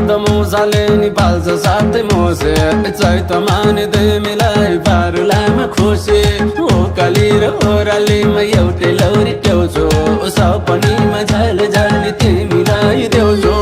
त मुसाले नि पाल्छ साथै मोसे चैत माने तिमीलाई बारुलामा खुसी ओकाली र ओरालीमा एउटै लौरी ट्याउँछु सपनीमा झल झल्ने तिमीलाई देउँछु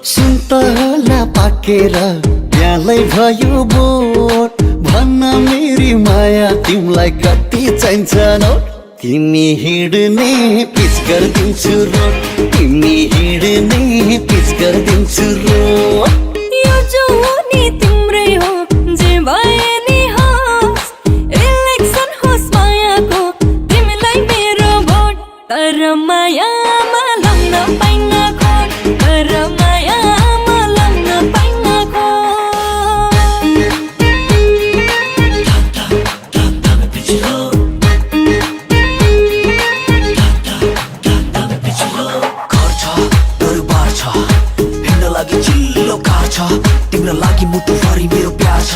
सुन्तला पाकेर प्यालै भयो बोट भन्न मेरी माया तिमीलाई कति चाहिन्छ नोट तिमी हिँड्ने पिच गरिदिन्छु रोड तिमी हिँड्ने पिच गरिदिन्छु रोड यो जवानी तिम्रै हो जे भए नि होस् इलेक्सन होस् मायाको तिमीलाई मेरो भोट तर मायामा लाग्न पाइन खोट तर मायामा लाग्न पाइन तिम्रो लागि मुटु भरि मेरो प्यार छ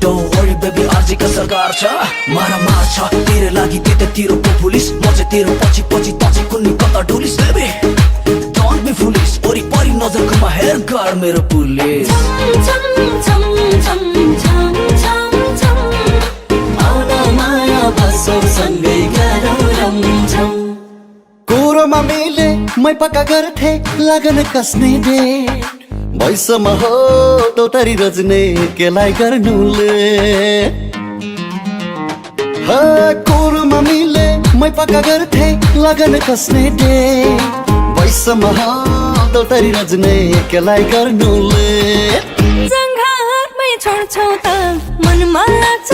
डोन्ट वरी बेबी आजका सरकार छ मारा मार्छ तेरो लागि त्यतातिरको पुलिस म चाहिँ तेरो पछि पछि त चाहिँ कुनै कता डुलिस बेबी डोन्ट बी फुलिस वरिपरि नजरकोमा हेर गर मेरो पुलिस आउन माया बसौ सँगै गरौँ रमझम कोरोमा मिले मै पक्का गर्थे लगन कसने दे भैसम्म हो तोतरी रज्ने केलाई गर्नुले कोरोमा मिले मै पक्का गर्थे लगन कसने दे भैसम्म हो तोतरी रज्ने केलाई गर्नुले जङ्घारमै छोड्छौ त मनमा लाग्छ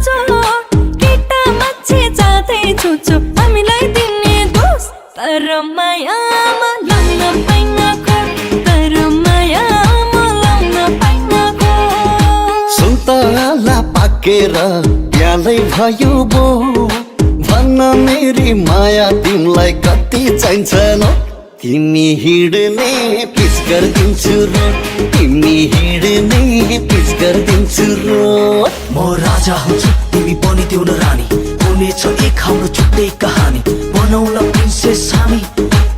चोट केटा मान्छे जाँदै छुछु हामीलाई दिने दोष तर मायामा लाग्न पाइन खोट तर मायामा लाग्न पाइन खोट सुन्तला पाकेर प्यालै भयो बो भन्न मेरी माया तिमीलाई कति चाहिन्छ न तिमी हिँड्ने पिच गरिदिन्छु रोड तिमी हिँड्ने पिच गरिदिन्छु रोड म राजा हुन्छु तिमी पनि देऊ न रानी हुनेछ एक हाम्रो छुट्टै कहानी बनाउला प्रिन्सेस हामी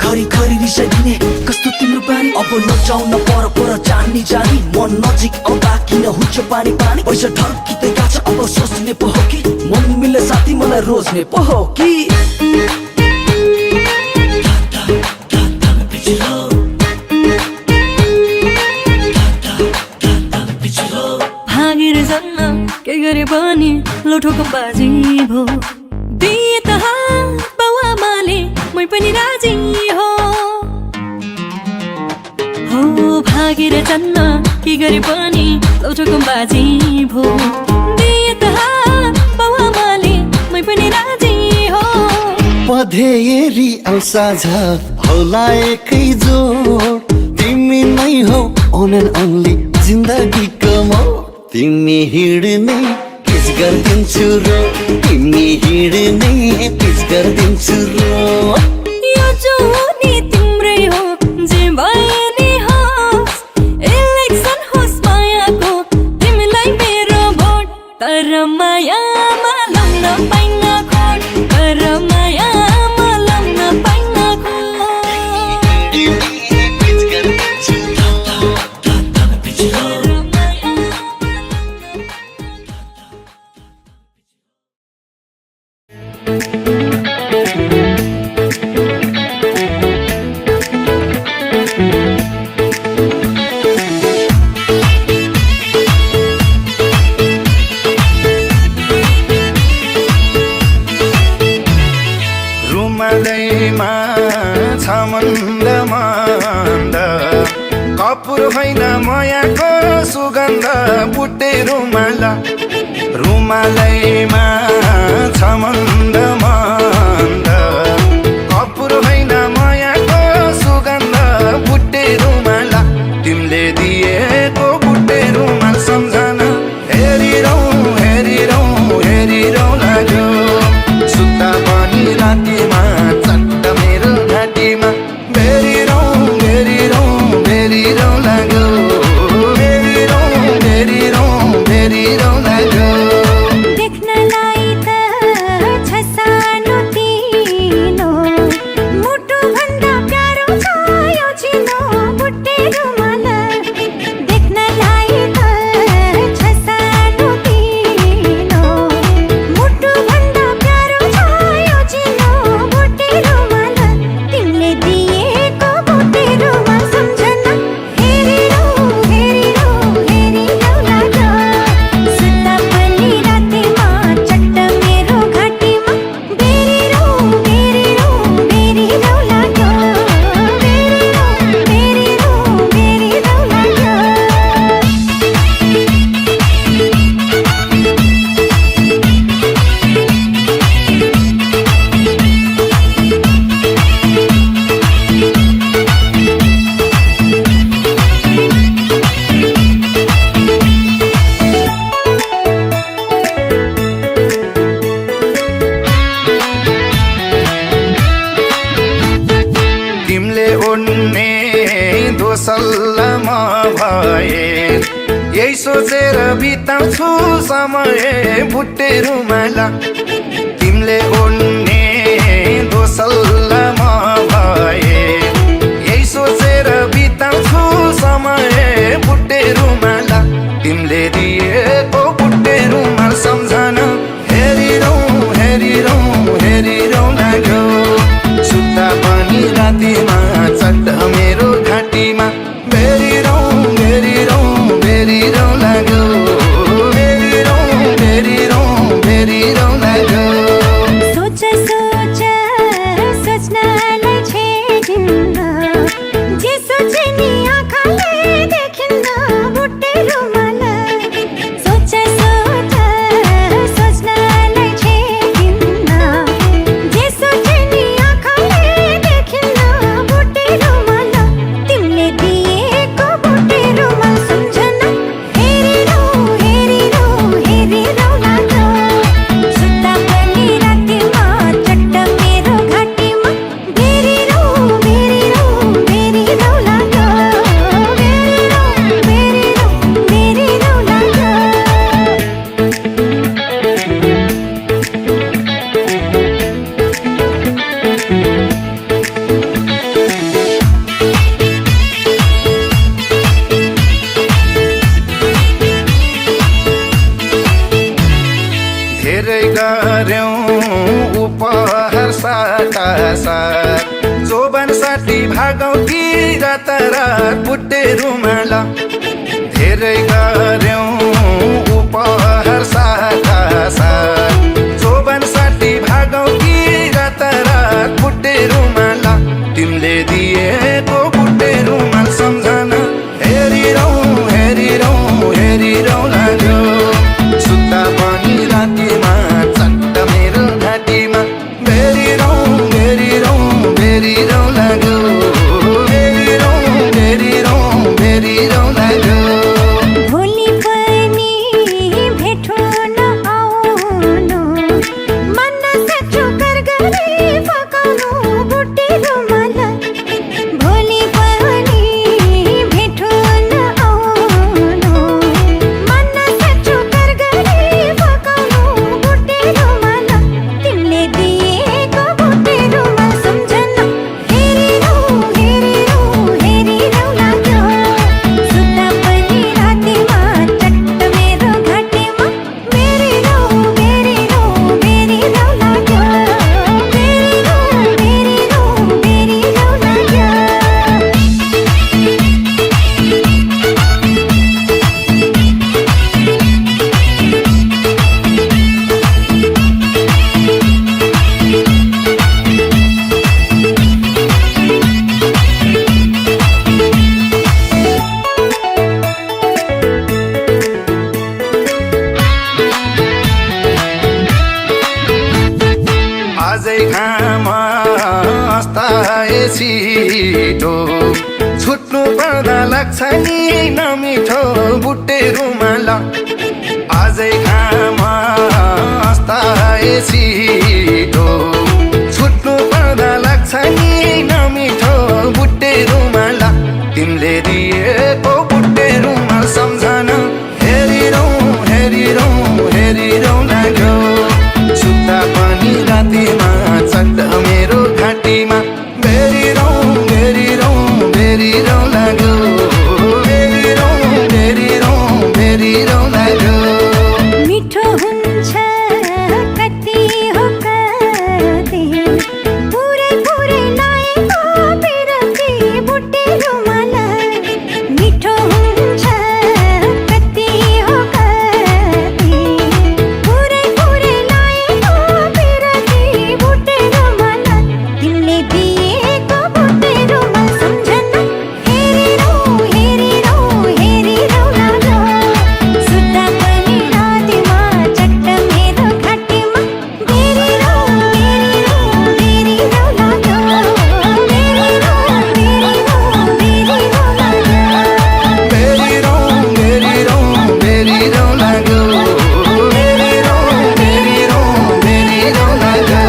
खरी खरी रिसाइदिने कस्तो तिम्रो बानी अब नचाउ न पर पर जानी जानी म नजिक आउँदा किन हुन्छ पानी पानी पैसा ढल्किँदै गएको छ अब सोच्ने पो हो कि मन मिले साथी मलाई रोज्ने पो हो कि भागेर जान्न के गरे पनि लौठोको बाजी भो दिए त बाउआमाले मै पनि राजी हो भागेर जान्न के गरे पनि लौठोको बाजी भो दिए त बाउआमाले मै पनि राजी हो पधेरी औ साझा होला एकै जोड तिमी नै हौ ओन एन्ड ओन्ली जिन्दगीको मोड तिमी हिँड्ने पिच गरिदिन्छु रोड तिमी हिँड्ने पिच गरिदिन्छु रोड यो जवानी तिम्रै हो जे भए नि होस् इलेक्सन होस् मायाको तिमीलाई मेरो भोट तर मायामा लाग्न पाइन खोट तर रुमालैमा छ मन्द मन्द कपुर होइन मायाको सुगन्ध बुट्टे रुमाला रुमालैमा छ मन्द मन्द कपुर होइन मायाको सुगन्ध बुट्टे रुमाला तिमीले दिएको बुट्टे रुमाल सम्झना हेरिरौँ हेरिरौँ हेरिरौँ लाग्यो सुत्ता पनि रातिमा चट्ट मेरो घाँटीमा बेरिरौँ बेरिरौँ बेरिरौँ लाग्यो बेरिरौँ बेरिरौँ बेरिरौँ लाग्यो देख्नलाई त छ सानो तिनो मुटुभन्दा प्यारो छ यो चिनो बुट्टे रुमाल देख्नलाई त छ सानो तिनो मुटुभन्दा प्यारो छ यो चिनो बुट्टे रुमाल तिमीले दिएको बुट्टे रुमाल सम्झना हेरिरौँ हेरिरौँ हेरिरौँ लाग्यो सुत्ता पनि रातिमा चट्ट मेरो घाँटीमा बेरिरौँ बेरिरौँ बेरिरौँ लाग्यो बेरिरौँ बेरिरौँ बेरिरौँ लाग्यो तिमीले उड्ने दोसल्लामा भए यही सोचेर बिताउँछु समय बुट्टे रुमाला तिमीले उड्ने दोसल्लामा भए यही सोचेर बिताउँछु समय बुट्टे रुमाला तिमीले दिएको बुट्टे रुमाल सम्झना हेरिरौँ हेरिरौँ हेरिरौँ लाग्यो सुत्ता पनि रातिमा चट्ट मेरो घाँटीमा बेरिरौँ बेरिरौँ बेरिरौँ लाग्यो बेरिरौँ बेरिरौँ बेरिरौँ लाग्यो सोच सोच सोच्नलाई छेडिन्न जे सोचे नि आँखाले देखिन्न बुट्टे रुमाल सोच सोच सोच्नलाई छेडिन्न जे सोचे नि आँखाले देखिन्न बुट्टे रुमाल तिमीले दिएको बुट्टे रुमाल सम्झना हेरिरौँ हेरिरौँ हेरिरौँ लाग्यो सुत्ता पनि रातिमा चट्ट मेरो घाँटीमा बेरिरौँ बेरिरौँ बेरिरौँ लाग्यो बेरिरौँ बेरिरौँ बेरिरौँ लाग्यो धेरै गर्यौँ उपहार साटा साथ जोबन साठी भागौँ कि रात रात बुट्टे रुमाला धेरै गर्यौँ उपहार साटा साथ जोबन साठी भागौँ कि रात रात बुट्टे रुमाला तिमीले दिएको बुट्टे रुमाल सम्झना हेरिरौँ हेरिरौँ हेरिरौँ लाग्यो सुत्ता पनि रातिमा चट्ट मेरो घाँटीमा बेरिरौँ बेरिरौँ बेरिरौँ लाग्यो बेरिरौँ बेरिरौँ बेरिरौँ लाग्यो भोलि पनि भेट हुन आउनु आजै घाम अस्ताए छिटो छुट्नु पर्दा लाग्छ नि नमिठो बुट्टे रुमाल आजै घाम अस्ताए छिटो छुट्नु पर्दा लाग्छ नि नमिठो बुट्टे रुमाल तिमीले दिएको बुट्टे रुमाल सम्झन हेरिरौँ हेरिरौँ हेरिरौँ लाग्यो सुत्दा पनि रातिमा चट्ट मेरो घाँटीमा बेरिरौँ बेरिरौँ बेरिरौँ लाग्यो बेरिरौँ बेरिरौँ बेरिरौँ लाग्यो मिठो हुन्छ कति हो कति पुरै पुरै लाएको बिरती बुट्टे रुमाल मिठो हुन्छ कति हो कति पुरै पुरै लाएको बिरती बुट्टे रुमाल तिमीले दिएको बुट्टे रुमाल सम्झन हेरिरौँ हेरिरौँ हेरिरौँ लाग्यो सुत्दा पनि रातिमा चट्ट मेरो घाँटीमा बेरिरौँ बेरिरौँ बेरिरौँ लाग्यो बेरिरौँ बेरिरौँ बेरिरौँ लाग्यो बेरिरौँ बेरिरौँ बेरिरौँ लाग्यो बेरिरौँ बेरिरौँ बेरिरौँ लाग्यो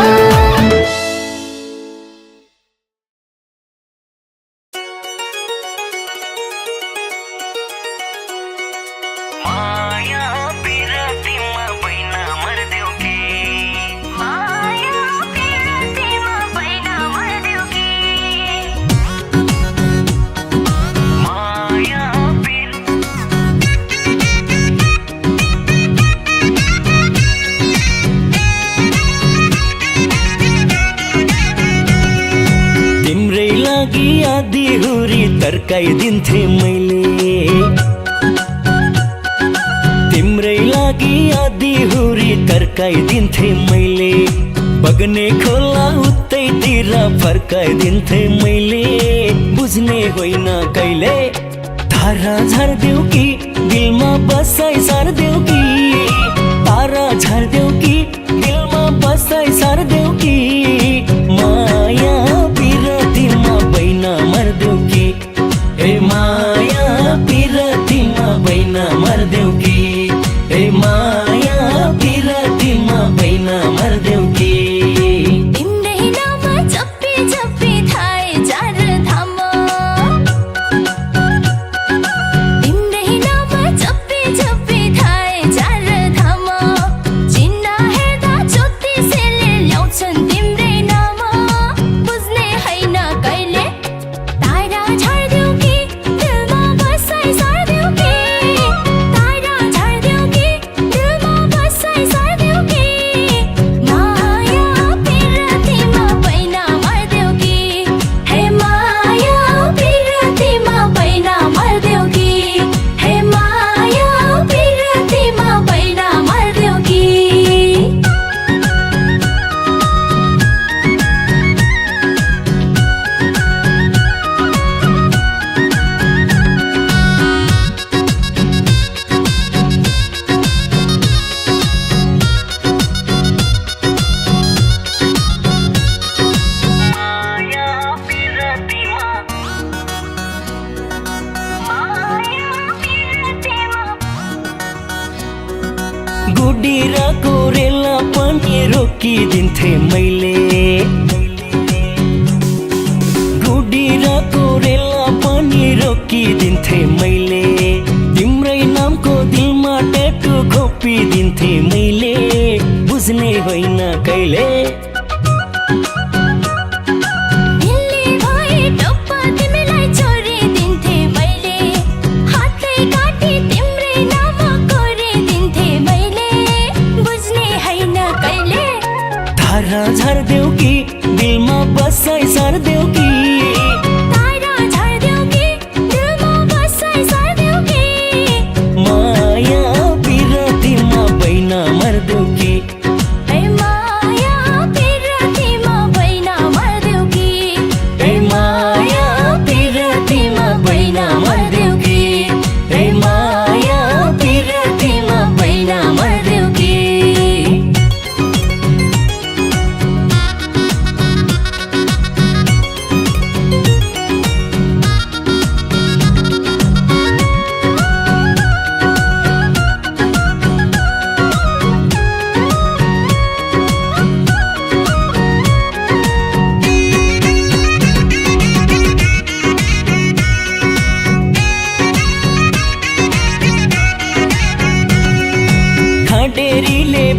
माया पिरतीमा बैना मर्देऊ कि माया पिरतीमा बैना मर्देऊ कि माया पिर तिम्रै लागि आधी हुरी तर्काइदिन्थे मैले तिम्रै लागि आधी हुरी तर्काइदिन्थे मैले बग्ने खोला उतैतिर फर्काइदिन्थे मैले बुझ्ने होइन कहिले तारा झर्देऊ कि दिलमा बसाइ सार्देऊ कि तारा झर्देऊ कि दिलमा बसाइ सार्देऊ कि माया पिरतीमा बैना मर्देऊ कि ए माया पिरतीमा बैना मर्देऊ कि ए माया पिरतीमा बैना मर्देऊ कि तिम्रै नाम जपी जपी थाहे जार धाम तिम्रै नाम जपी जपी थाहे जार धाम चिन्न हेर्दा ज्योतिषीले ल्याउँछन् तिम्रै नाम बुझ्ने होइन कहिले तारा झर्देऊ कि दिलमा बसाइ सार्देऊ कि तारा झर्देऊ कि दिलमा बसाइ सार्देऊ कि माया पिरतीमा बैना मर्देऊ कि हे माया पिरतीमा बैना मर्देऊ कि हे माया पिरतीमा बैना मर्देऊ कि माया पिरतीमा माया पिरतीमा गुडी र कोरेला पनि रोकिदिन्थे मैले गुडी र कोरेला पनि रोकिदिन्थे मैले तिम्रै नामको दिलमा ट्याटु खोपिदिन्थे मैले बुझ्ने होइन कहिले दिल्ली भए टप्पा तिमीलाई छोडिदिन्थे मैले हातै काटी तिम्रै नाम कोरिदिन्थे मैले बुझ्ने होइन कहिले तारा झर्देऊ कि दिलमा बसाइ सार्देऊ कि तारा झर्देऊ कि दिलमा बसाइ सार्देऊ कि माया पिरतीमा बैना मर्देऊ कि हे माया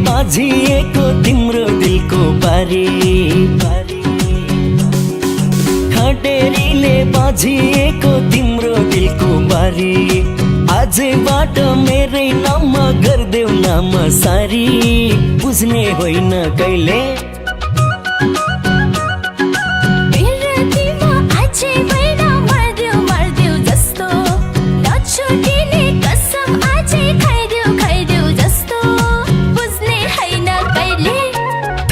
बाजिएको तिम्रो दिलको बारी खडेरीले बाजिएको तिम्रो दिलको बारी आजबाट मेरै नाममा गर्देऊ नाम सारी बुझ्ने होइन कहिले बिरतीमा अझै भएन मर्देऊ जस्तो नछुटिने कसम अझै खाइदेऊ जस्तो बुझ्ने होइन कहिले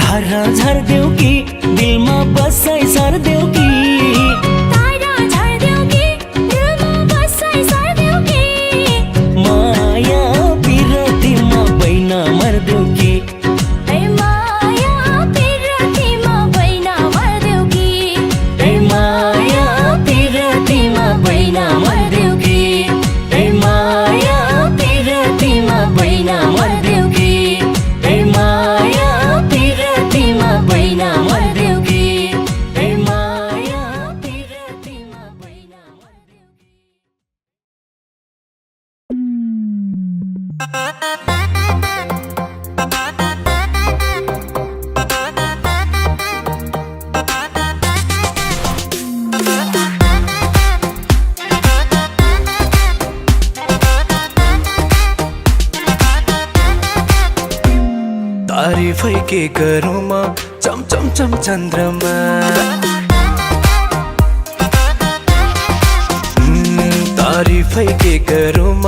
धारा झर्देऊ कि दिलमा बसाइ सार्देऊ कि तारा झर्देऊ कि दिलमा बसाइ सार्देऊ कि माया बिरतीमा बैना मर्देऊ कि ए माया बिरतीमा बैना मर्देऊ कि ए माया बिरतीमा बैना मर्देऊ कि ए माया बिरतीमा बैना मर्देऊ कि ए माया बिरतीमा बैना मर्देऊ कि ए माया बिरतीमा बैना मर्देऊ कि तारिफै के गरौँ म चम चम चम चन्द्रमा तारिफै के गरौँ म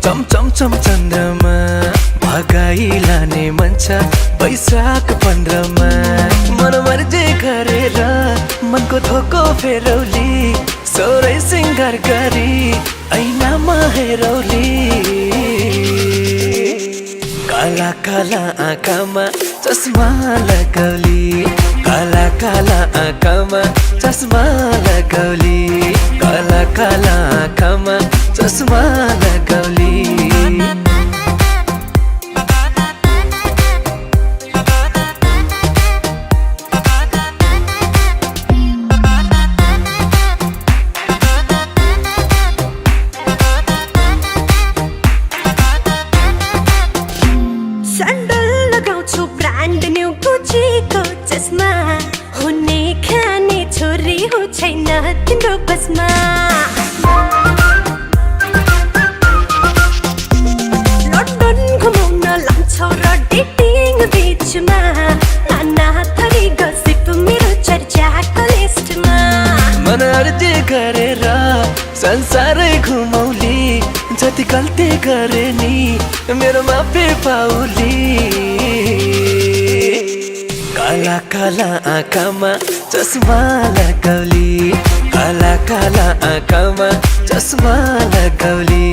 चम चम चम चन्द्रमा भगाई लाने मन छ वैशाख 15 मा मन मर्जी गरेर मनको थोको फेरौली सोरै सिंगार गरी ऐनामा हेरौली काला काला आँखामा चस्मा लगाउली काला काला आँखामा चस्मा लगाउली काला काला आँखामा चस्मा लगाउली सैंडल लगाउँछु ब्रान्ड न्यू गुचीको चस्मा हुने खाने छोरी हो छैन तिम्रो बसमा लन्डन घुमाउन लान्छौ र डेटिङ बिचमा नाना थरी गसिप मेरो चर्चाको लिस्टमा मन अर्जी गरेर संसारै घुमौली जति गल्ती गरे नि मेरो माफी पाउली काला काला आँखामा चस्मा लगाउली काला काला आँखामा चस्मा लगाउली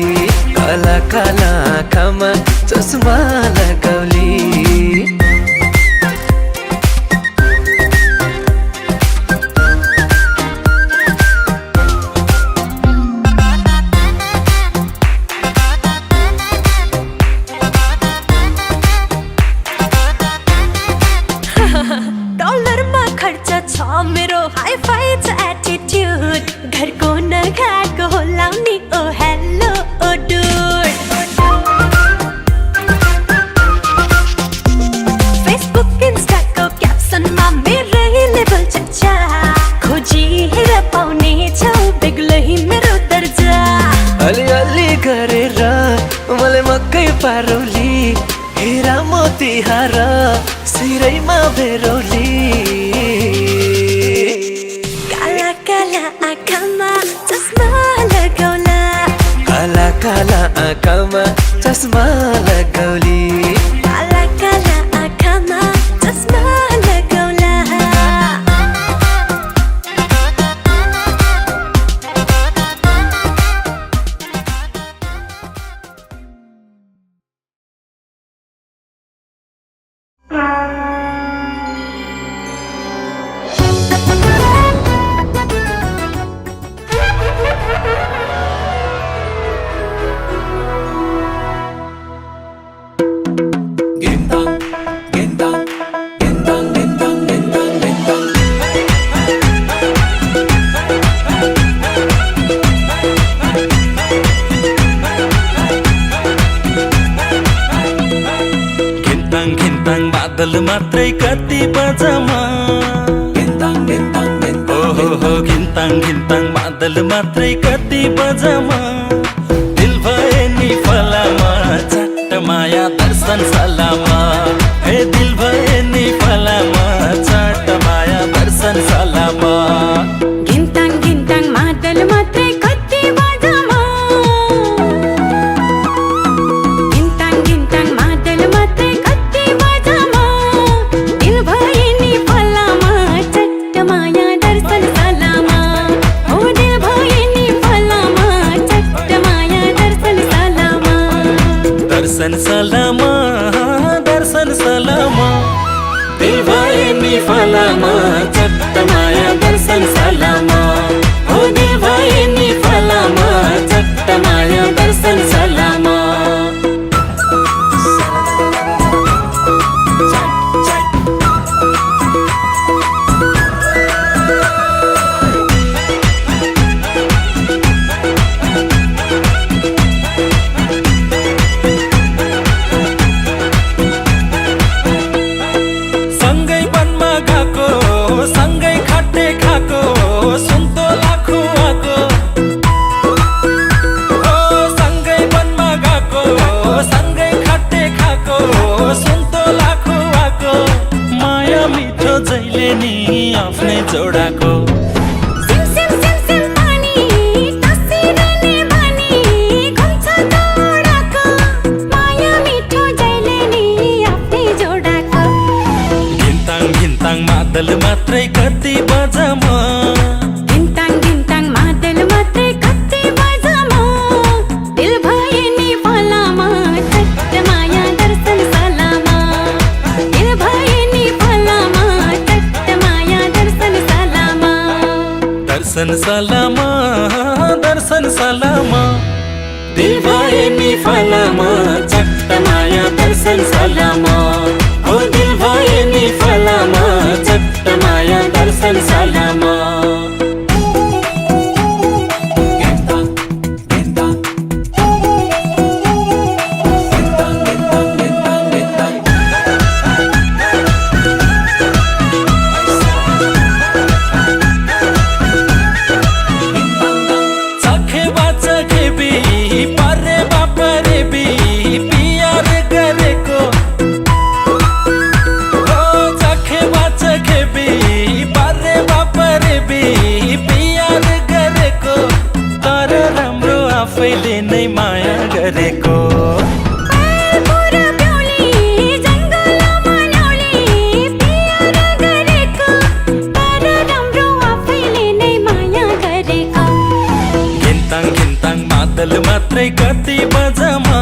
काला काला आँखामा चस्मा लगाउली डलरमा खर्च छ मेरो हाई फाई छ एटिट्युड घरको नखाएको होला नि ओ हेलो ओ डुड फेसबुक इन्स्टाको क्याप्सनमा मेरै लेभल चर्चा खोजी हेर पाउने छौ बेग्लै मेरो दर्जा अलिअलि गरेर मलाई मकै पारौली हेरा मोती हार सिरैमा भेरौली काला काला आँखामा चस्मा लगाउला काला काला आँखामा चस्मा लगाउली काला काला आँखामा चस्मा लगाउला मात्रै कति बजमा हो घिन्ताङ घिन्ताङ बादल मात्रै कति बजमा दिल भए नि फलामा चट्ट माया दर्शन सलामा हे दिल भए नि फलामा चट्ट माया दर्शन सलामा गिन्ताङ गिन्ताङ मादल मात्रै कति बजमा गिन्ताङ गिन्ताङ मादल मात्रै कति बजमा दिल भए नि फलामा चट्ट माया दर्शन सलामा हो दिल भए नि फलामा चट्ट माया दर्शन सलामा दर्शन सलामा दर्शन सलामा दिल भए नि फलामा चट्ट माया दर्शन सलामा हो दिल भए नि फलामा चट्ट माया दर्शन सलामा सँगै वनमा गएको सँगै खट्टे खाएको सुन्तोला खुवाको हो सँगै वनमा गएको सँगै खट्टे खाएको सुन्तोला खुवाको माया मिठो जहिले नि आफ्नै जोडाको सिम सिम सिम सिम पानी तसिरने बानी घुम्छ दौडाको माया मिठो जहिले नि आफ्नै जोडाको घिन्ताङ घिन्ताङ मादल मात्रै कति बजमा गिन्ताङ गिन्ताङ मादल मात्रै कति बजमा दिल भए नि फलामा चट्ट माया दर्शन सलामा दिल भए नि फलामा चट्ट माया दर्शन सलामा दर्शन सलामा दर्शन सलामा दिल भए नि फलामा चट्ट माया दर्शन सलामा हो दिल भए नि फलामा चट्ट माया दर्शन सलामा चखे बाचखे बी परे बापरे बी पियार गरेको हो चखे बाचखे बी परे बापरे बी पियार गरेको तर राम्रो आफैले नै माया गरेको पुरा ब्याउली जङ्गलमा ल्याउली पियार गरेको तर राम्रो आफैले नै माया गरेको घिन्ताङ घिन्ताङ मादल मात्रै कति बजमा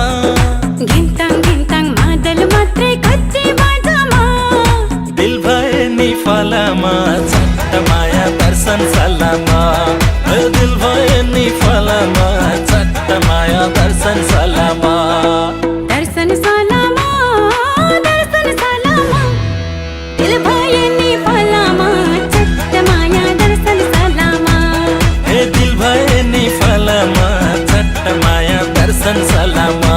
गिन्ताङ गिन्ताङ मादल मात्रै कति बजमा दिल भए नि फलामा चट्ट माया दर्शन सलामा हो दिल भए नि फलामा चट्ट माया दर्शन सलामा दर्शन सलामा दर्शन सलामा दिल भए नि फलामा चट्ट माया दर्शन सलामा हे दिल भए नि फलामा चट्ट माया दर्शन सलामा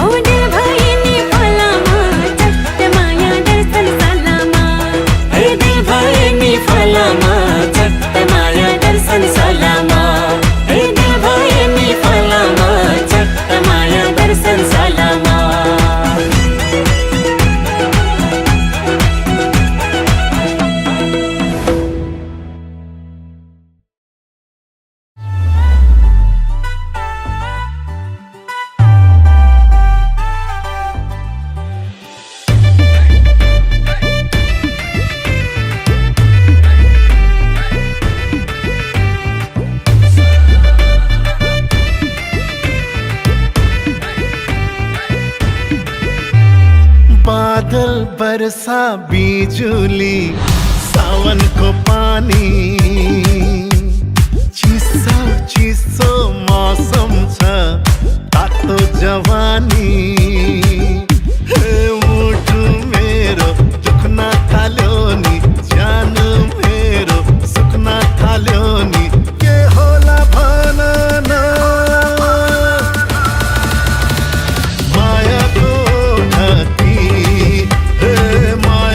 हो दिल भए नि फलामा चट्ट माया दर्शन सलामा हे दिल भए नि फलामा चट्ट माया दर्शन सलामा हे दिल भए नि फलामा चट्ट माया दर्शन सलामा बादल बरसा बिजुली सावनको पानी चिसो चिसो मौसम छ तातो जवानी हे मुटु मेरो दुख्न थाल्यो नि जान मेरो सुक्न थाल्यो नि के होला भन न मायाको घाटी हे माया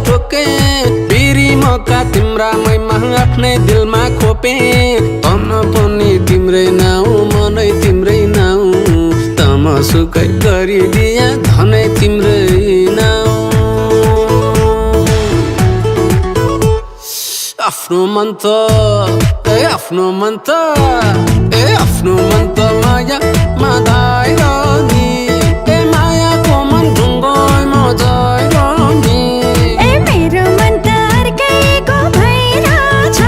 ठोके पिरी मौका तिम्रामै आफ्नै दिलमा खोपे तन पनि तिम्रै नाउ मनै तिम्रै नाउ तम सुकै गरिदिया धनै तिम्रै नाउ आफ्नो मन त आफ्नो मन त आफ्नो मन त माया मादाएर नि मायाको मन ढुङ्गोइ मजाएर नि मेरो मन त अर्कैको भइरहेछ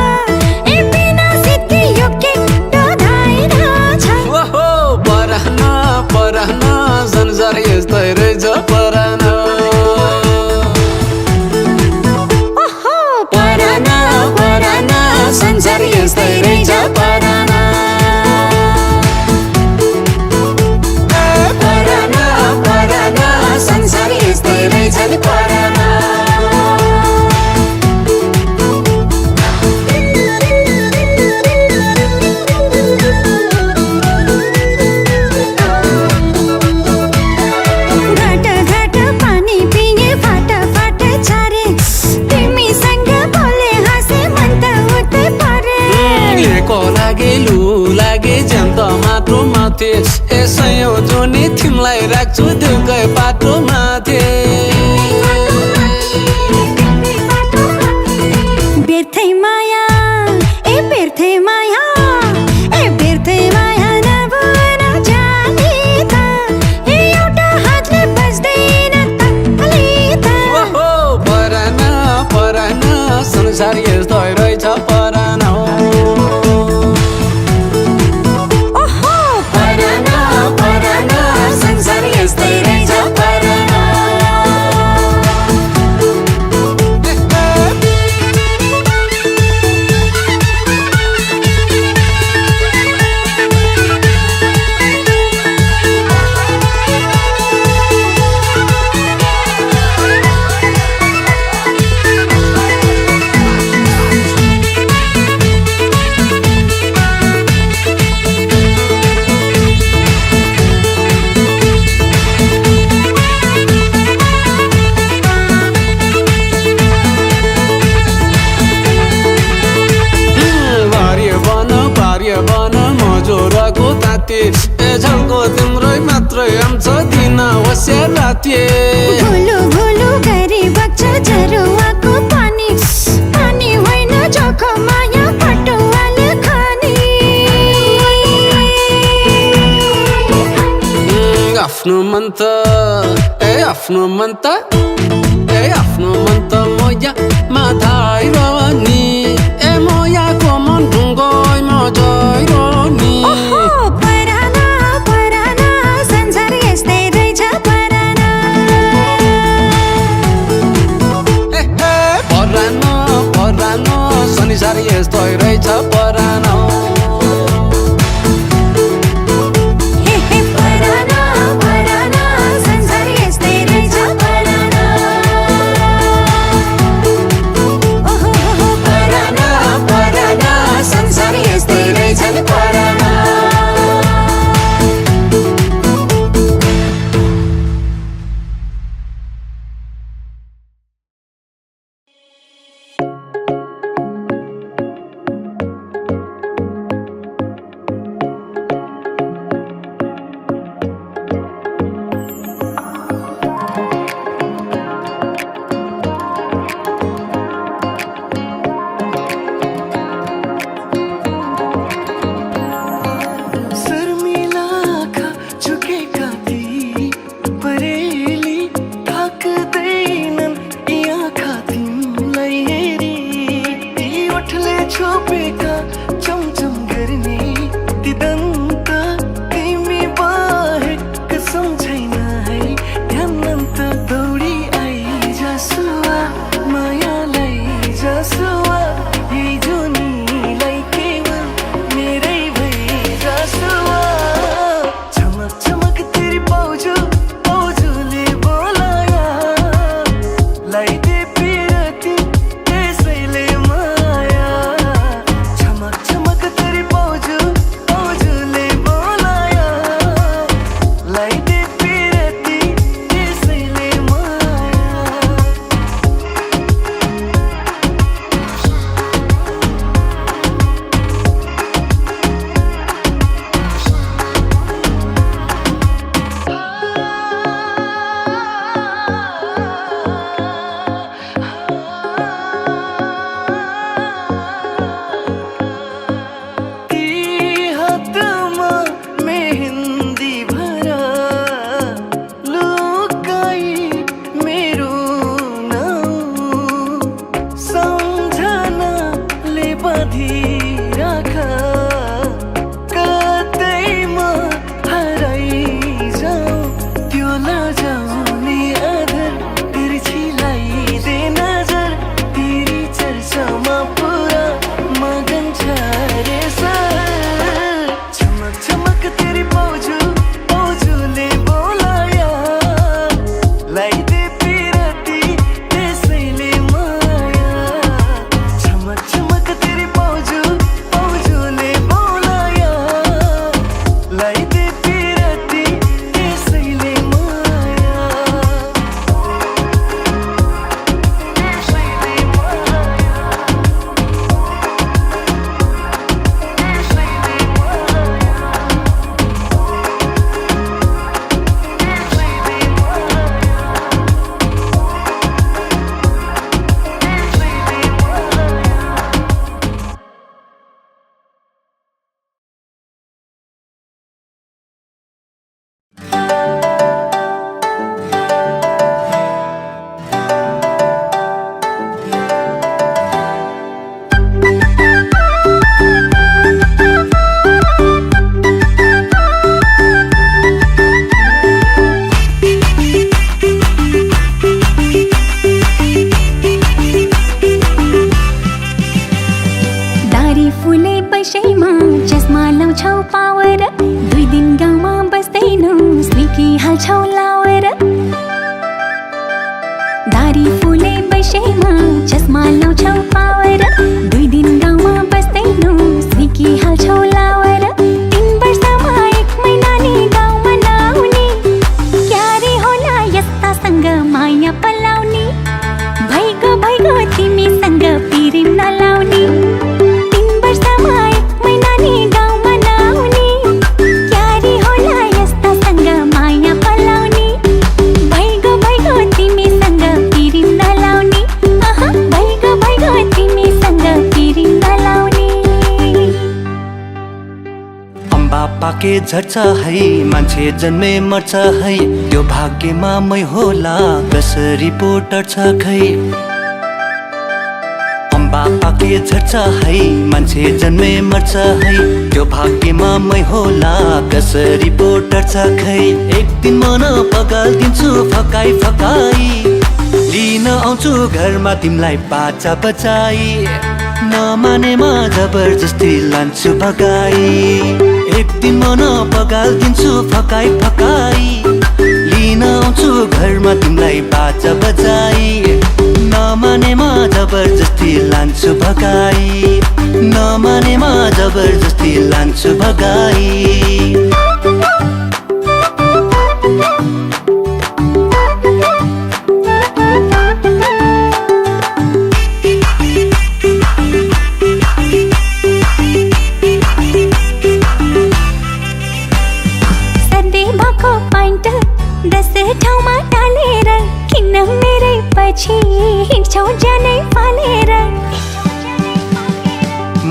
बिना सिद्धि यो के डोधाइरहेछ ओहो परान परान संसार यस्तै रहेछ परान ओहो परान परान संसार यस्तै रहेछ परान परान परान संसार यस्तै रहेछ नि परान लु लागे ज्यान्त माटो माथे यसैयो जोनी तिमीलाई राख्छु दिलकै बाटो माथे बिर्थै माया बिर्थै माया बिर्थै माया नभन जाने त एउटा हातले बज्दैन ताली त ओहो परान परान संसार यस्तै रहेछ परान झल्को तिम्रै मात्रै आउँछ दिन होस्यार राति भुलु भुलु गरी बग्छ झरुवाको पानी पानी होइन जोखो माया पटुवाले खानी आफ्नो मन त आफ्नो मन त आफ्नो मन त मोया माधाएर नि मोयाको मन ढुङ्गोइ मजाएर नि संसार यस्तै रहेछ परान परान परान संसार यस्तै रहेछ परान हाल्छौ लाएर दारी फुले बैसैमा चस्मा लाउँछौ पावर 2 दिन गाउँमा बस्दैनौ सिकी हाल्छौ लाएर 3 वर्षमा 1 महिना नि गाउँमा नआउने क्यारे होला यस्तासँग माया पलाउने भइगो तिमीसँग पिरिम नलाउने 3 वर्षमा 1 महिना नि गाउँमा नआउने क्यारे होला यस्तासँग माया पलाउने भइगो तिमीसँग पिरिम नलाउने भइगो तिमीसँग पिरिम नलाउने अम्बा पाके झर्छ है मान्छे जन्मे मर्छ है त्यो भाग्यमा मै होला कसरी पो टर्छ खै अम्बा पाके झर्छ है मान्छे जन्मे मर्छ है त्यो भाग्यमा मै होला कसरी पो टर्छ खै एक दिन मन पगाल्दिन्छु फकाई फकाई लिन आउँछु घरमा तिमीलाई बाचा बचाई नमानेमा जबरजस्ती लान्छु भगाई एक दिन मन पगाल्दिन्छु फकाई फकाई लिन आउँछु घरमा तिमीलाई बाचा बचाई नमानेमा जबरजस्ती लान्छु भगाई नमानेमा जबरजस्ती लान्छु भगाई ठाउँमा टालेर किन मेरै पछि हिँड्छौ जानै फालेर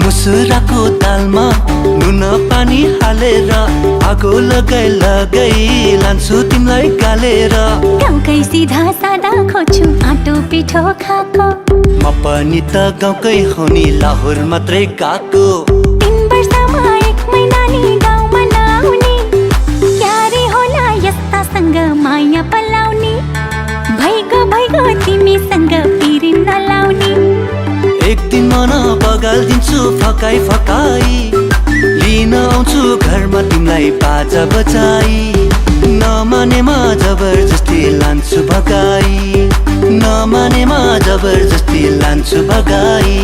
मुसुराको दालमा नुन पानी हालेर आगो लगाई लान्छु तिमीलाई गालेर गाउँकै सिधा सादा खोज्छु आटो पिठो खाएको म पनि त गाउँकै हो नि लाहोर मात्रै गएको 3 वर्षमा 1 महिना नि गाउँमा नआउने क्यारे होला यस्तासँग माया पलाउने भइगो तिमीसँग पिरिम नलाउने एक दिन मन पगाल्दिन्छु फकाई फकाई लिन आउँछु घरमा तिमीलाई बाजा बचाई नमानेमा जबरजस्ती लान्छु भगाई नमानेमा जबरजस्ती लान्छु भगाई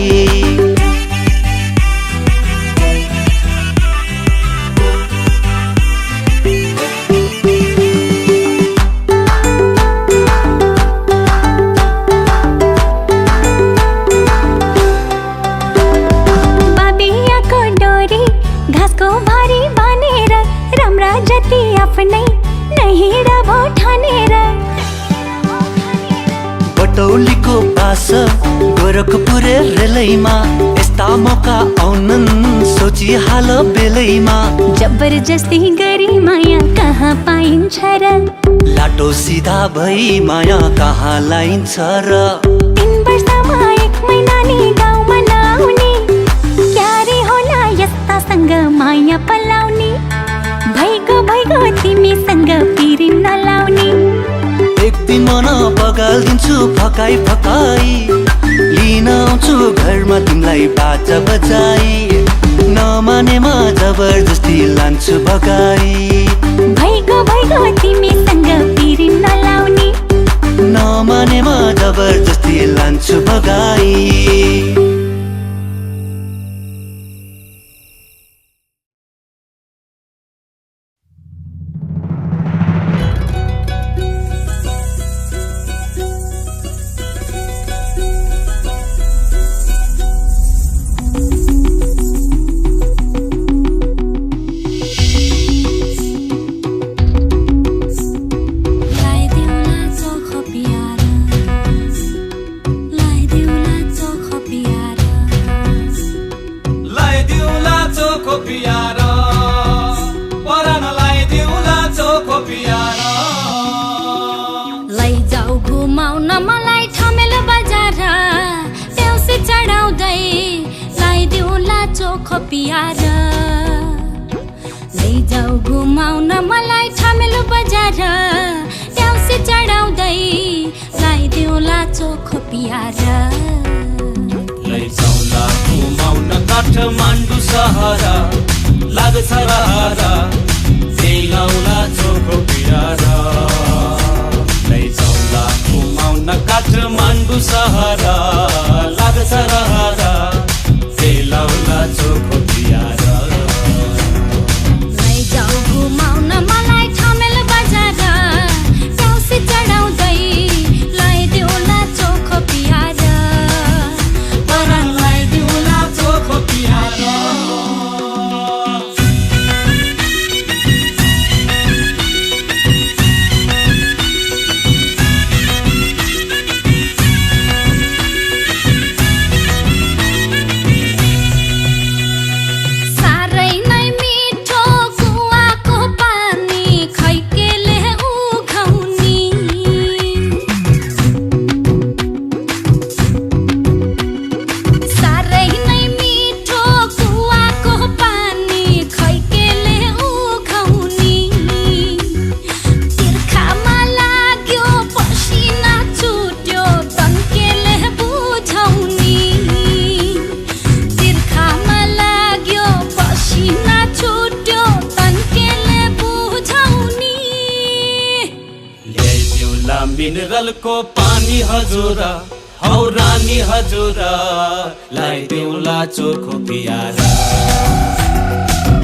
आफ्नै नहिँड भो ठानेर बटौलीको पास गोरखपुर रेलैमा यस्ता मौका आउनन् सोचिहाल बेलैमा जबरजस्ती गरी माया कहाँ पाइन्छ र लाटो सिधा भई माया कहाँ लाइन्छ र 3 वर्षमा 1 महिना नि गाउँमा नआउने क्यारे होला यस्तासँग माया पलाउने भइगो तिमीसँग पिरिम नलाउने एक दिन मन पगाल्दिन्छु फकाई फकाई लिन आउँछु घरमा तिमीलाई बाचा बचाई नमानेमा जबरजस्ती लान्छु भगाई भइगो तिमीसँग पिरिम नलाउने नमानेमा जबरजस्ती लान्छु भगाई पियार लैजाऊ घुमाउन मलाई ठमेलो बजार ट्याउसे चढाउँदै लाइदेऊला चोखो पियार लैजाऊला घुमाउन काठमाडौँ सहर लाग्छ रहर ल्याउला चोखो पियार मिनरलको पानी हजुर हौ रानी हजुर ल्याइदेऊला चोखो पियार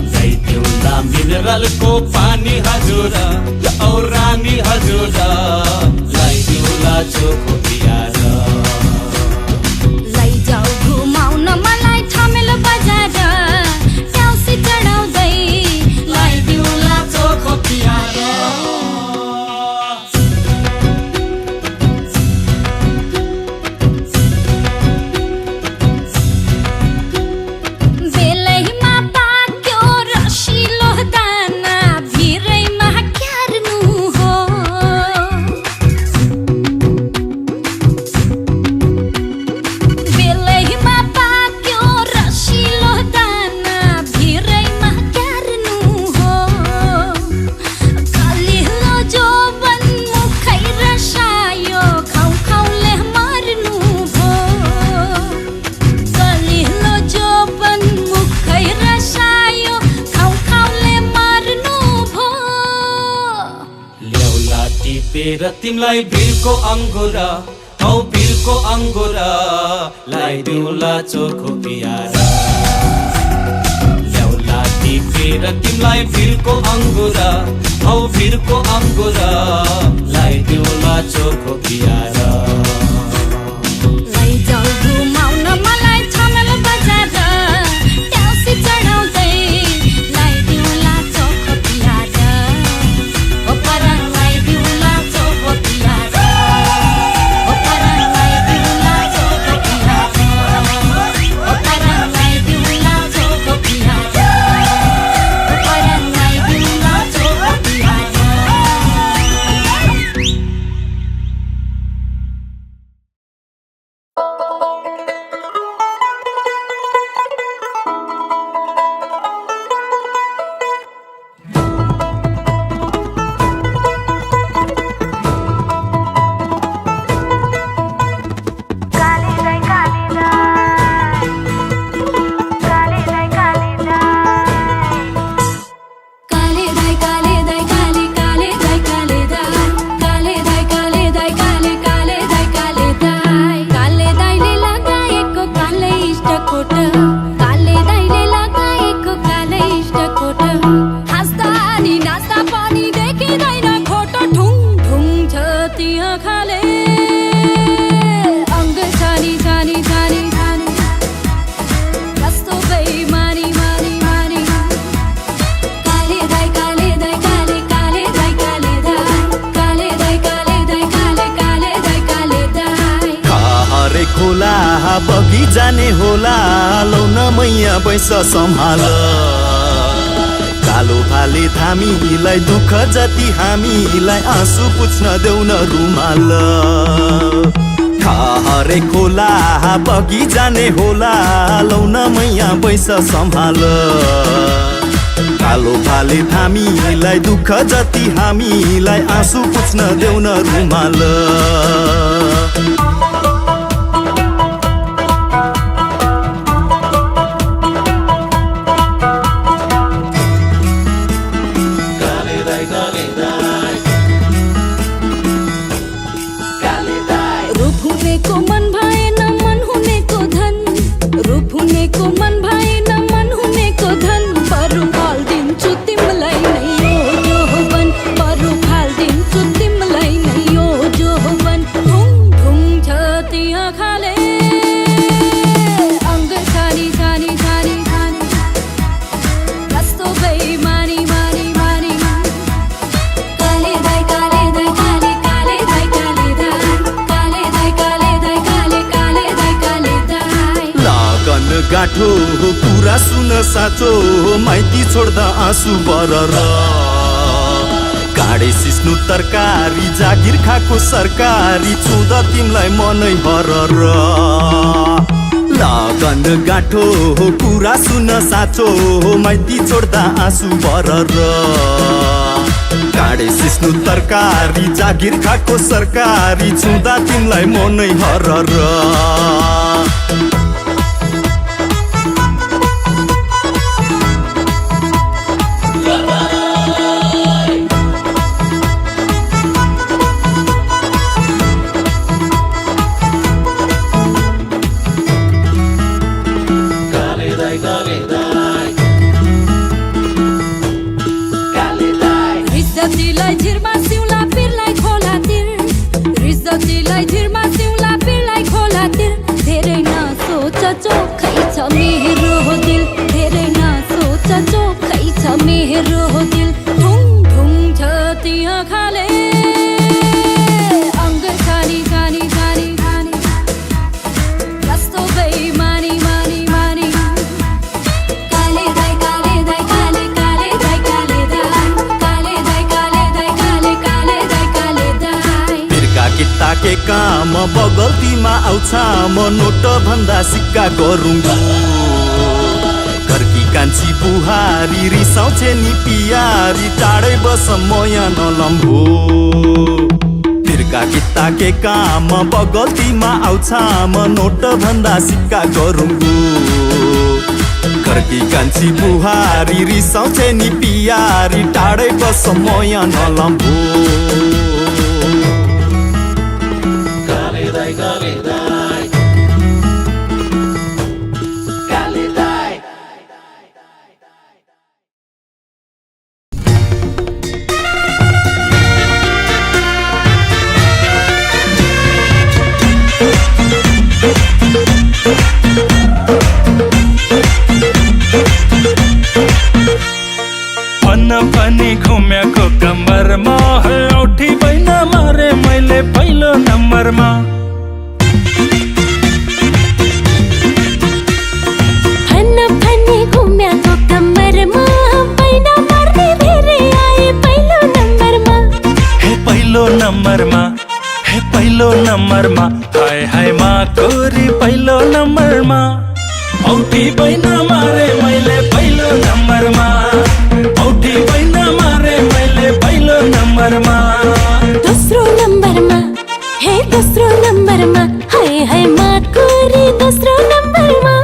ल्याइदेऊला मिनरलको पानी हजुर हौ रानी हजुर ल्याइदेऊला चोखो पियार लैजाऊ घुमाउन मलाई ठमेल बजार ट्याउसी चढाउँदै ल्याइदेऊला चोखो पियार तिमलाई भिरको अङ्गुरा हौ भिरको अङ्गुरा ल्याइदेऊला चोखो पियार ल्याउला टिपेर तिमलाई भिरको अङ्गुरा हौ भिरको अङ्गुरा ल्याइदेऊला चोखो पियार लैजाऊ घुमाउन मलाई ठमेल बजार ट्याउसी चढाउँदै ल्याइदेऊला चोखो पियार ओ परङ ल्याइदेऊला चोखो पियार ओ परङ ल्याइदेऊला चोखो पियार ओ परङ ल्याइदेऊला चोखो पियार ओ परङ ल्याइदेऊला चोखो पियार बगी जाने होला लौन मैया बैस सम्हाल कालो भाले थामीलाई दुःख जति हामीलाई आँसु पुछ्न देउन रुमाल हरे खोला बगी जाने होला लौन मैया बैस सम्हाल कालो भाले थामीलाई दुःख जति हामीलाई आँसु पुछ्न देउन रुमाल गाठो कुरा सुन साँचो माइती छोड्दा आँसु बरर काँडे सिस्नु तरकारी जागिर खाको सरकारी छुँदा तिमलाई मनै हरर लगन गाठो कुरा सुन साँचो माइती छोड्दा आँसु बरर काँडे सिस्नु तरकारी जागिर खाको सरकारी छुँदा तिमलाई मनै हरर जतिलाई झिरमा सिउला पिरलाई खोलातिर रिस जतिलाई झिरमा सिउला पिरलाई खोलातिर धेरै नसोच चोखै छ मेरो दिल धेरै नसोच चोखै छ मेरो दिल ढुङ ढुङ छ त्यहाँ खाले अङ्ग खानी खानी खानी खानी कस्तो बेइमानी मानी मानी काले दाइ काले दाइ काले काले दाइ काले दाइ काले दाइ काले दाइ काले काले दाइ काले दाइ बिर्का किता के काम बगल्तीमा आउँछ म नोट भन्दा सिक्का गरुङ्गु घरकी कान्छी बुहारी रिसाउँछे नि पियारी टाढै बस म यहाँ नलम्भो बिर्का किता के काम बगल्तीमा आउँछ म नोट भन्दा सिक्का गरुङ्गु घरकी कान्छी बुहारी रिसाउँछे नि पियारी टाढै बस म यहाँ नलम्भो पनि घुमेको कम्मरमा औठी बैन मारे मैले पहिलो नम्बरमा पनि घुमेको कम्मरमा बैन मार्ने धेरै आए पहिलो नम्बरमा हे पहिलो नम्बरमा हे पहिलो नम्बरमा हाय हाय मा कोरी पहिलो नम्बरमा औठी बैन मारे मैले पहिलो नम्बरमा औठी बैन मारे मैले पहिलो नम्बरमा दोस्रो नम्बरमा हे दोस्रो नम्बरमा हाय हाय मा कोरी दोस्रो नम्बरमा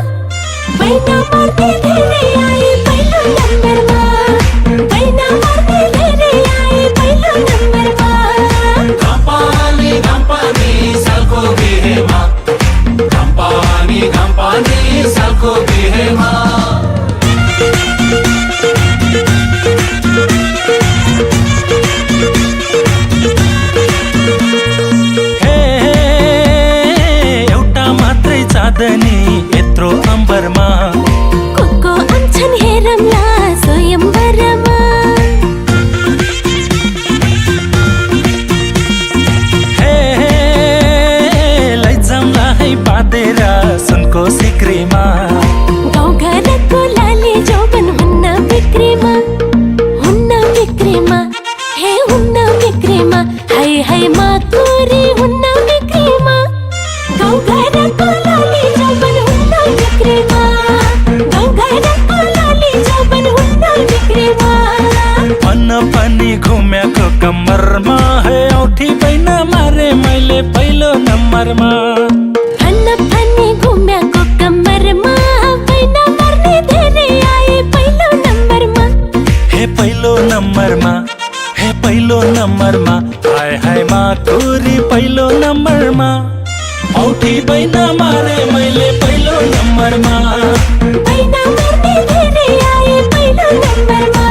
बैन मार्ने धेरै आए पहिलो नम्बरमा बैन मार्ने धेरै आए पहिलो नम्बरमा घम्पानी सालको बिहेमा घम्पानी सालको बिहेमा चाँदनी यत्रो अम्बरमा को आन्छन् हेरम्ला स्वयम्वरमा हे लैजाउँला है बाँधेर सुनको सिक्रीमा गाउँघरको लाली जौवन हुन्न बिक्रीमा हे हुन्न बिक्रीमा हाय हाय मा कोरी हुन्न बिक्रीमा गाउँघरको लाली जौवन हुन्न बिक्रीमा गाउँघरको लाली जौवन हुन्न बिक्रीमा भन्न पनि घुमेको कम्मरमा है औठी बैन मारे मैले पहिलो नम्बरमा भन्न पनि घुमेको कम्मरमा बैन मार्ने धेरै आए पहिलो नम्बरमा हे पहिलो नम्बरमा हे पहिलो नम्बरमा हाय हाय मा कोरी पहिलो नम्बरमा औठी बैन मारे मैले पहिलो नम्बरमा बैन मार्ने धेरै आए पहिलो नम्बरमा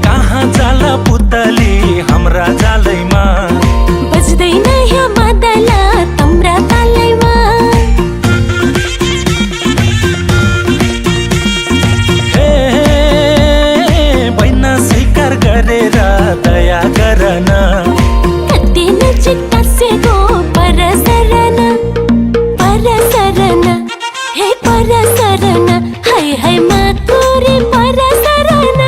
कहाँ जाला पुतली हाम्रा जालैमा बज्दैन यहाँ मादला तम्रा तालैमा बैन स्वीकार गरेर दया गरन कति नजिक बसेको परसरन हे परसरन हाय हाय मा कोरी परसरन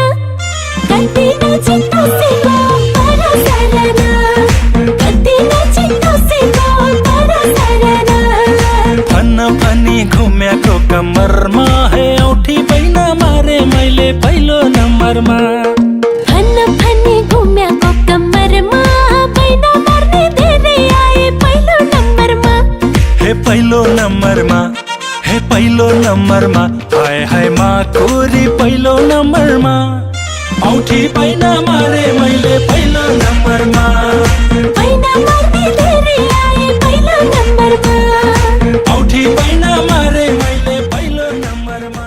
कति नजिक बसेको परसरन कति नजिक बसेको परसरन भन्न पनि घुमेको कम्मरमा है औठी बैन मारे मैले पहिलो नम्बरमा भन्न पनि घुमेको कम्मरमा बैन मार्ने धेरै आए पहिलो नम्बरमा हे पहिलो नम्बरमा हे पहिलो नम्बरमा हाय हाय मा कोरी पहिलो नम्बरमा औठी पाइन मारे मैले पहिलो नम्बरमा पैना मार्ने धेरै आए पहिलो नम्बरमा औठी पाइन मारे मैले पहिलो नम्बरमा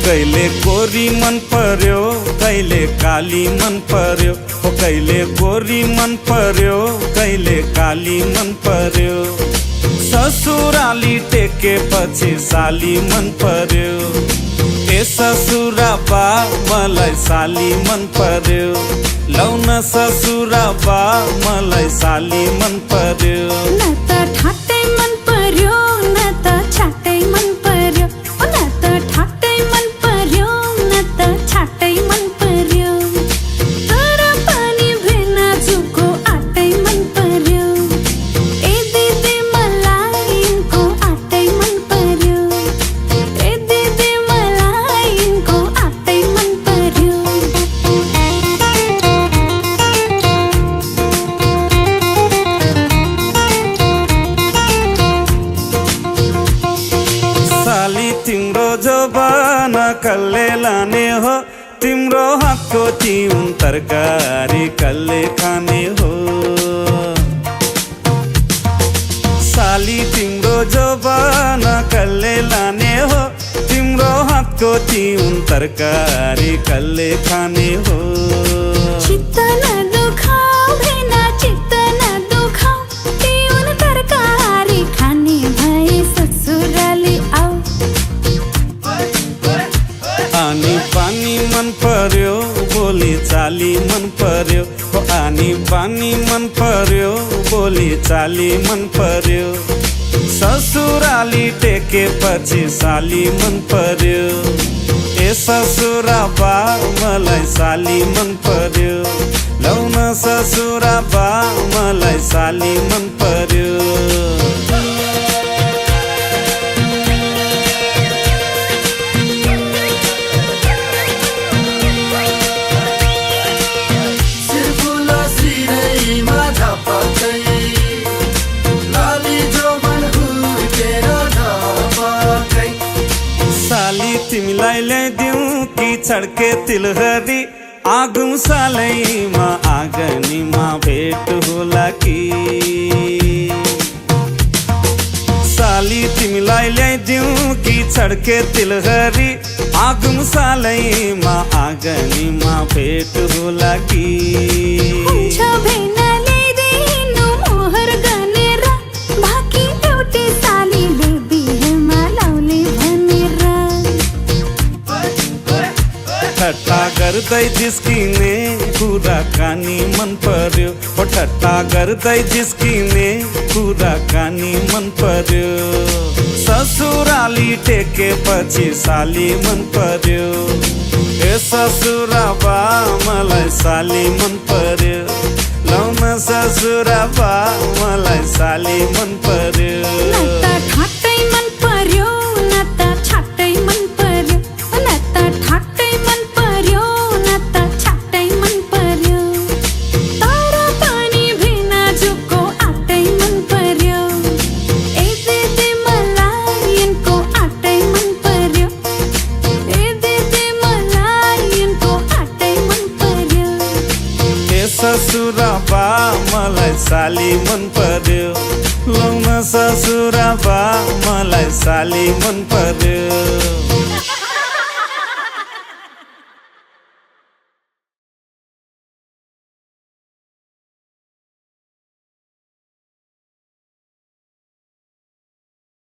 कहिले गोरी मन पर्यो कहिले काली मन पर्यो हो कहिले गोरी मन पर्यो कहिले काली मन पर्यो ससुराली टेकेपछि साली मन पर्यो ए ससुरा बा मलाई साली मन पर्यो लौन ससुरा बा मलाई साली मन पर्यो न त ठाट्टै मन पर्यो न त छाट्टै मन पर्यो न त ठाट्टै मन पर्यो न त छाट्टै मन पर्यो तर पनि भेना जुको आटै मन पर्यो ए दिदी मलाई यिनको आटै मन पर्यो ए दिदी मलाई यिनको आटै मन पर्यो साली तिम्रो जोबान कसले लाने हो तिम्रो हातको चिउन तरकारी कसले खाने हो साली तिम्रो जोबान कसले लाने हो तिम्रो हातको चिउन तरकारी कसले खाने हो चित्त न दुखाऊ भेना चित्त न दुखाऊ तिउन तरकारी खाने भए ससुराली आऊ आनी पानी मन पर्यो बोली चाली मन पर्यो हो आनी पानी मन पर्यो बोली चाली मन पर्यो ससुराली टेकेपछि साली मन पर्यो ए ससुरा बा मलाई साली मन पर्यो लौन ससुरा बा मलाई साली मन पर्यो साली तिमीलाई ल्याइदिउँ कि छड्के तिलहरी आगुम सालैमा आँगनीमा भेट होला कि साली तिमीलाई ल्याइदिउँ कि छड्के तिलहरी आगुम सालैमा आँगनीमा भेट होला कि हुन्छ भेना ल्याइदिनु मोहर गनेर बाँकी एउटै सालीले बिहेमा लाउने भनेर ठट्टा गर्दै जिस्किने कुराकानी मन पर्यो हो ठट्टा गर्दै जिस्किने कुराकानी मन पर्यो ससुराली टेकेपछि साली मन पर्यो ए ससुरा बा मलाई साली मन पर्यो लौन ससुरा बा मलाई साली मन पर्यो न त ठाट्टै मन पर्यो न त छाट्टै मन पर्यो न त ठाट्टै मन पर्यो न त छाट्टै मन पर्यो तर पनि भेना जुको आटै मन पर्यो ए दिदी मलाई यिनको आटै मन पर्यो ए दिदी मलाई यिनको आटै मन पर्यो ए ससुरा बा मलाई साली मन पर्यो लौन ससुरा बा मलाई साली मन पर्यो